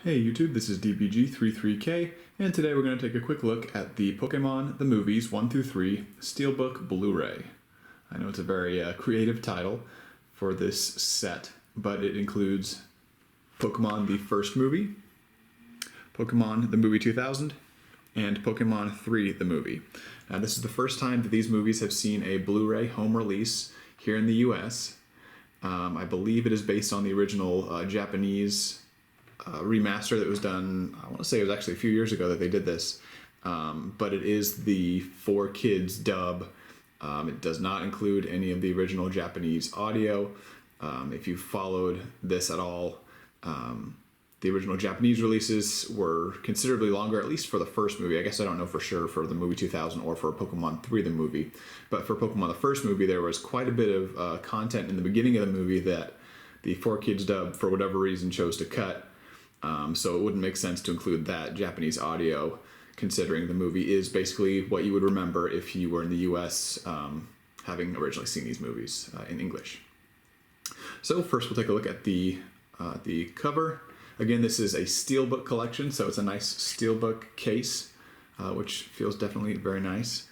Hey YouTube, this is DBG33K, and today we're going to take a quick look at the Pokemon The Movies 1 through 3 Steelbook Blu-ray. I know it's a very creative title for this set, but it includes Pokemon the first movie, Pokemon the movie 2000, and Pokemon 3 the movie. Now this is the first time that these movies have seen a Blu-ray home release here in the US. I believe it is based on the original Japanese remaster that was done, I want to say it was actually a few years ago that they did this, but it is the 4Kids dub. It does not include any of the original Japanese audio. If you followed this at all, the original Japanese releases were considerably longer, at least for the first movie. I guess I don't know for sure for the movie 2000 or for Pokemon 3 the movie, but for Pokemon the first movie there was quite a bit of content in the beginning of the movie that the 4Kids dub for whatever reason chose to cut. So it wouldn't make sense to include that Japanese audio, considering the movie is basically what you would remember if you were in the US, having originally seen these movies in English. So first we'll take a look at the cover. Again, this is a Steelbook collection, so it's a nice Steelbook case, which feels definitely very nice.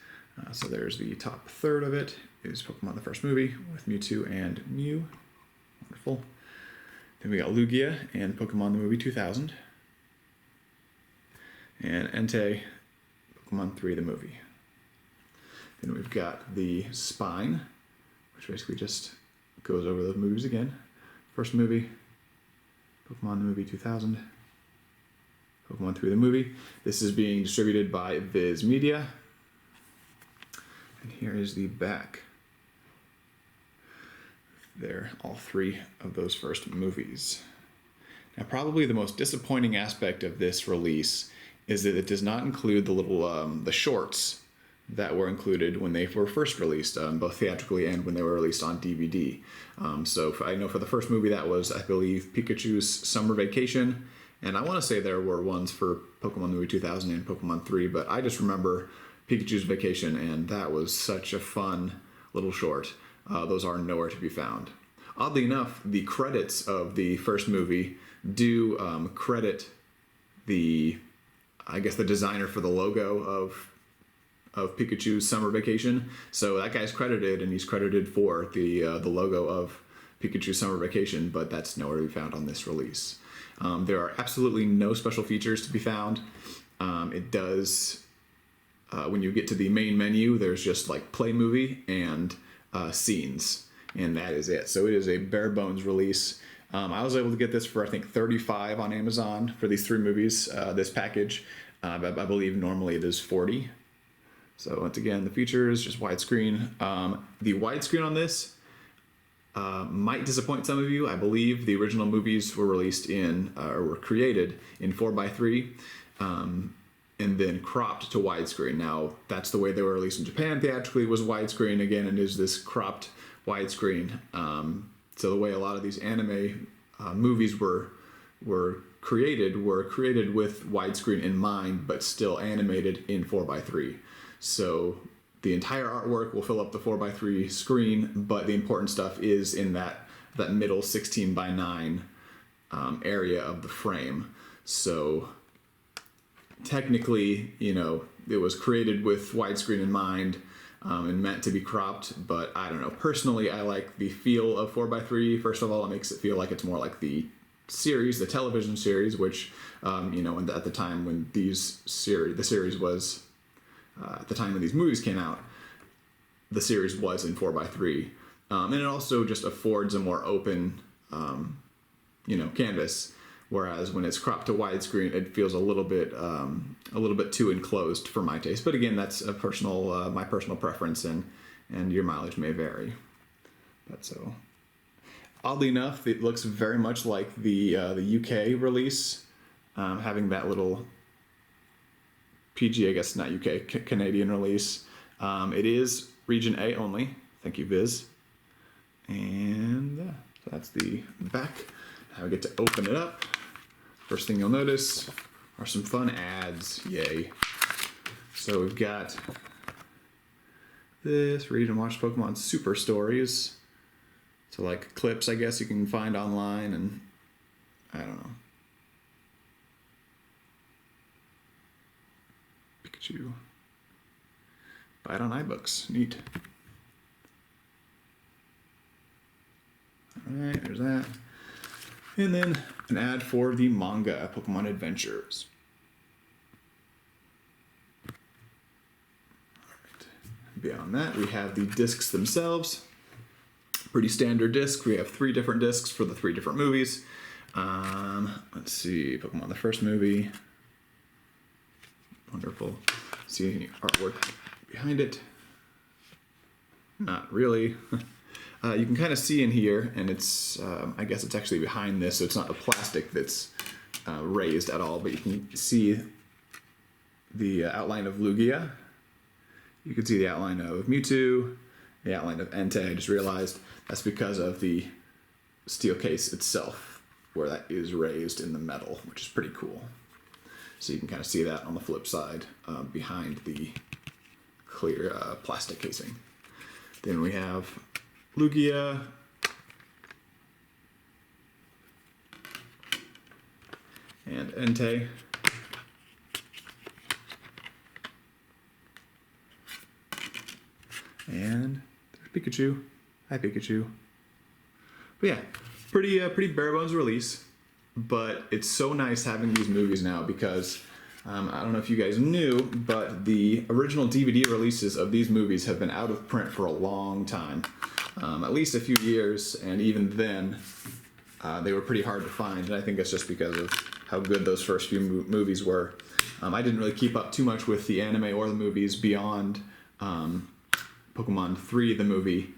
So there's the top third of it, is Pokemon the first movie with Mewtwo and Mew. Wonderful. Then we got Lugia and Pokemon the movie 2000. And Entei, Pokemon 3 the movie. Then we've got the spine, which basically just goes over the movies again. First movie, Pokemon the movie 2000, Pokemon 3 the movie. This is being distributed by Viz Media. And here is the back. There, all three of those first movies. Now, probably the most disappointing aspect of this release is that it does not include the little the shorts that were included when they were first released, both theatrically and when they were released on DVD. I know for the first movie that was, I believe, Pikachu's Summer Vacation, and I want to say there were ones for Pokemon movie 2000 and Pokemon 3, but I just remember Pikachu's Vacation, and that was such a fun little short. Those are nowhere to be found. Oddly enough, the credits of the first movie do credit the designer for the logo of Pikachu's Summer Vacation. So that guy's credited, and he's credited for the logo of Pikachu's Summer Vacation, but that's nowhere to be found on this release. There are absolutely no special features to be found. It does, when you get to the main menu, there's just like play movie and scenes, and that is it. So it is a bare bones release. I was able to get this for I think $35 on Amazon for these three movies, this package. I believe normally it is $40. So once again, the features, just widescreen. The widescreen on this might disappoint some of you. I believe the original movies were released or were created in 4:3. And then cropped to widescrreen. Now, that's the way they were released in Japan. Theatrically was widescreen again, and is this cropped widescreen. So the way a lot of these anime movies were created with widescreen in mind, but still animated in 4:3. So the entire artwork will fill up the 4:3 screen, but the important stuff is in that middle 16:9 area of the frame. So technically, it was created with widescreen in mind and meant to be cropped, but I don't know. Personally, I like the feel of 4:3. First of all, it makes it feel like it's more like the series, the television series, which, at the time when the series was, at the time when these movies came out, the series was in 4:3. And it also just affords a more open, canvas. Whereas when it's cropped to widescreen, it feels a little bit too enclosed for my taste. But again, that's a my personal preference, and your mileage may vary. But so, oddly enough, it looks very much like the UK release, having that little PG, I guess not UK, Canadian release. It is Region A only. Thank you, Viz. And so that's the back. Now we get to open it up. First thing you'll notice are some fun ads. Yay. So we've got this, read and watch Pokemon Super Stories. So like clips, I guess, you can find online, and I don't know. Pikachu. Buy it on iBooks. Neat. Alright, there's that. And then an ad for the manga, Pokemon Adventures. Alright. Beyond that, we have the discs themselves. Pretty standard disc. We have 3 different discs for the 3 different movies. Let's see, Pokemon, the first movie. Wonderful. See any artwork behind it? Not really. You can kind of see in here, and it's, I guess it's actually behind this, so it's not the plastic that's raised at all, but you can see the outline of Lugia. You can see the outline of Mewtwo, the outline of Entei. I just realized that's because of the steel case itself, where that is raised in the metal, which is pretty cool. So you can kind of see that on the flip side behind the clear plastic casing. Then we have Lugia, and Entei. And there's Pikachu. Hi, Pikachu. But yeah, pretty bare bones release. But it's so nice having these movies now because I don't know if you guys knew, but the original DVD releases of these movies have been out of print for a long time. At least a few years, and even then, they were pretty hard to find, and I think it's just because of how good those first few movies were. I didn't really keep up too much with the anime or the movies beyond Pokemon 3, the movie.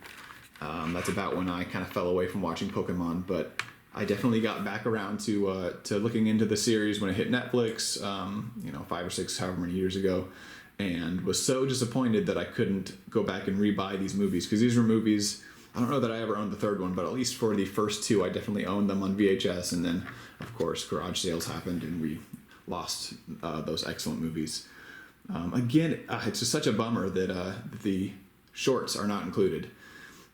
That's about when I kind of fell away from watching Pokemon, but I definitely got back around to looking into the series when it hit Netflix, 5 or 6, however many years ago, and was so disappointed that I couldn't go back and rebuy these movies, because these were movies, I don't know that I ever owned the third one, but at least for the first 2, I definitely owned them on VHS, and then, of course, garage sales happened, and we lost those excellent movies. Again, it's just such a bummer that the shorts are not included.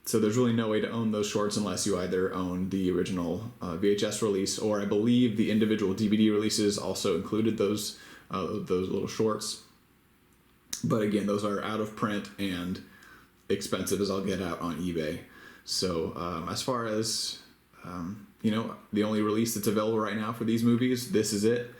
So there's really no way to own those shorts unless you either own the original VHS release, or I believe the individual DVD releases also included those little shorts. But again, those are out of print and expensive as I'll get out on eBay. So as far as the only release that's available right now for these movies, this is it.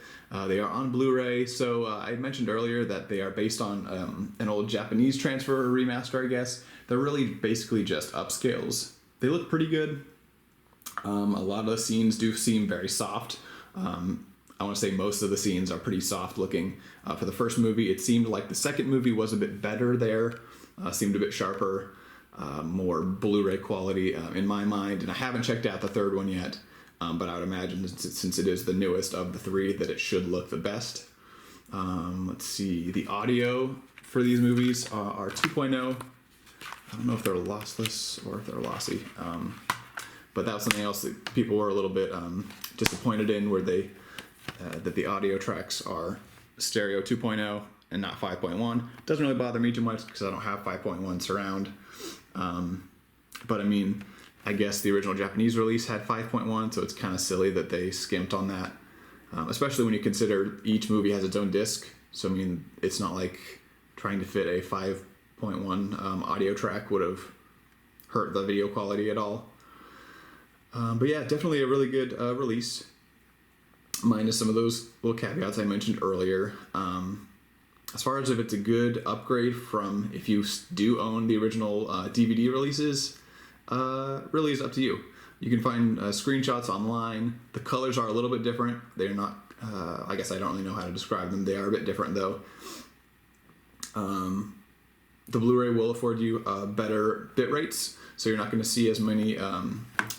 They are on Blu-ray. So I mentioned earlier that they are based on an old Japanese transfer or remaster, I guess. They're really basically just upscales. They look pretty good. A lot of the scenes do seem very soft. I want to say most of the scenes are pretty soft looking. For the first movie, it seemed like the second movie was a bit better there. Seemed a bit sharper, more Blu-ray quality in my mind. And I haven't checked out the third one yet. But I would imagine since it is the newest of the 3 that it should look the best. Let's see. The audio for these movies are 2.0. I don't know if they're lossless or if they're lossy. But that was something else that people were a little bit disappointed in, where that the audio tracks are stereo 2.0 and not 5.1. Doesn't really bother me too much because I don't have 5.1 surround. But I mean, I guess the original Japanese release had 5.1, so it's kind of silly that they skimped on that. Especially when you consider each movie has its own disc. So I mean, it's not like trying to fit a 5.1 audio track would have hurt the video quality at all. But yeah, definitely a really good release, minus some of those little caveats I mentioned earlier. As far as if it's a good upgrade from if you do own the original DVD releases, really is up to you. You can find screenshots online. The colors are a little bit different. They're not, I guess I don't really know how to describe them. They are a bit different though. The Blu-ray will afford you better bit rates, so you're not going to see as many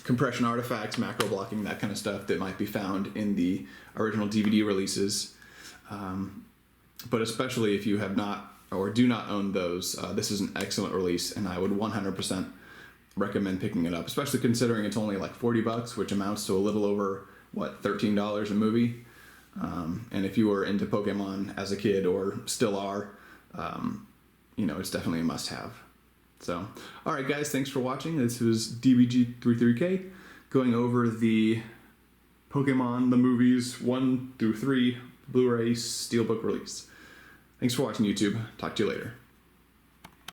compression artifacts, macro blocking, that kind of stuff that might be found in the original DVD releases. But especially if you have not or do not own those, this is an excellent release, and I would 100% recommend picking it up, especially considering it's only like $40, which amounts to a little over, $13 a movie. And if you were into Pokemon as a kid or still are, it's definitely a must-have. So, all right, guys, thanks for watching. This was DBG33K going over the Pokemon, the movies 1 through 3 Blu-ray Steelbook release. Thanks for watching, YouTube. Talk to you later.